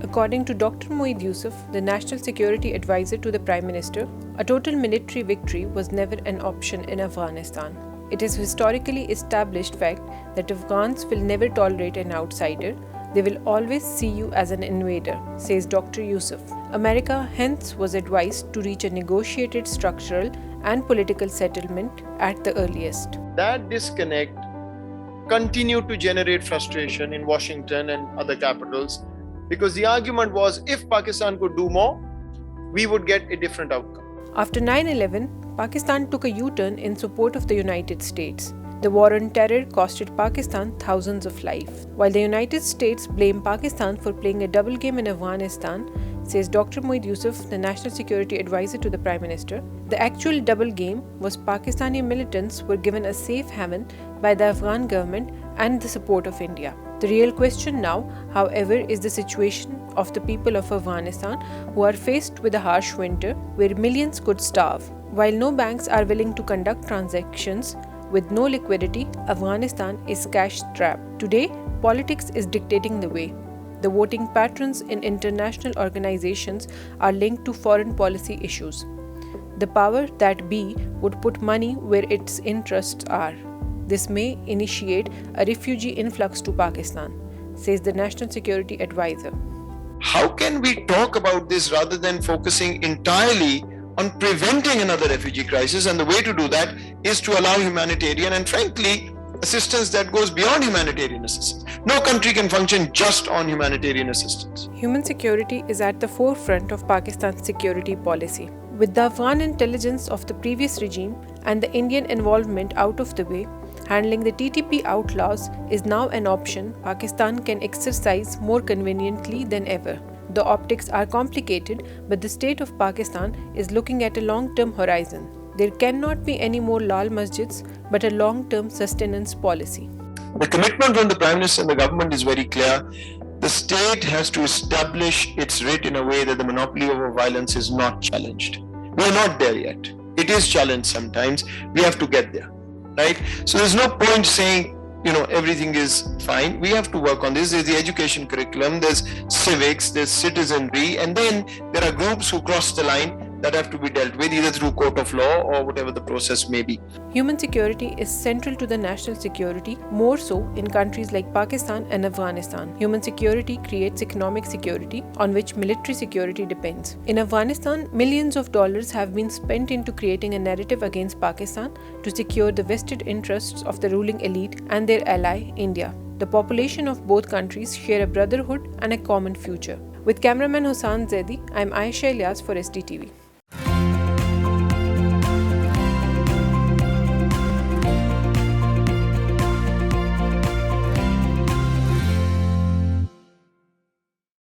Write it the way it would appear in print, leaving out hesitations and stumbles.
According to Dr. Moeed Yusuf, the National Security Advisor to the Prime Minister, a total military victory was never an option in Afghanistan. It is historically established fact that Afghans will never tolerate an outsider. They will always see you as an invader, says Dr. Yusuf. America hence was advised to reach a negotiated structural and political settlement at the earliest. That disconnect continued to generate frustration in Washington and other capitals, because the argument was if Pakistan could do more, we would get a different outcome. After 9/11, Pakistan took a U-turn in support of the United States. The war on terror costed Pakistan thousands of lives. While the United States blamed Pakistan for playing a double game in Afghanistan, says Dr. Moeed Yusuf, the National Security Advisor to the Prime Minister, the actual double game was Pakistani militants were given a safe haven by the Afghan government and the support of India. The real question now, however, is the situation of the people of Afghanistan who are faced with a harsh winter where millions could starve. While no banks are willing to conduct transactions, with no liquidity, Afghanistan is cash-strapped. Today, politics is dictating the way. The voting patterns in international organizations are linked to foreign policy issues. The power that be would put money where its interests are. This may initiate a refugee influx to Pakistan, says the National Security Advisor. How can we talk about this rather than focusing entirely on preventing another refugee crisis? And the way to do that is to allow humanitarian and, frankly, assistance that goes beyond humanitarian assistance. No country can function just on humanitarian assistance. Human security is at the forefront of Pakistan's security policy. With the Afghan intelligence of the previous regime and the Indian involvement out of the way, handling the TTP outlaws is now an option Pakistan can exercise more conveniently than ever. The optics are complicated, but the state of Pakistan is looking at a long-term horizon. There cannot be any more lal masjids, but a long-term sustenance policy. The commitment from the Prime Minister and the government is very clear. The state has to establish its writ in a way that the monopoly over violence is not challenged. We are not there yet. It is challenged sometimes. We have to get there, right? So there's no point saying, everything is fine. We have to work on this. There's the education curriculum, there's civics, there's citizenry, and then there are groups who cross the line that have to be dealt with either through court of law or whatever the process may be. Human security is central to the national security, more so in countries like Pakistan and Afghanistan. Human security creates economic security on which military security depends. In Afghanistan, millions of dollars have been spent into creating a narrative against Pakistan to secure the vested interests of the ruling elite and their ally, India. The population of both countries share a brotherhood and a common future. With cameraman Hussain Zaidi, I am Aisha Ilyas for SDTV.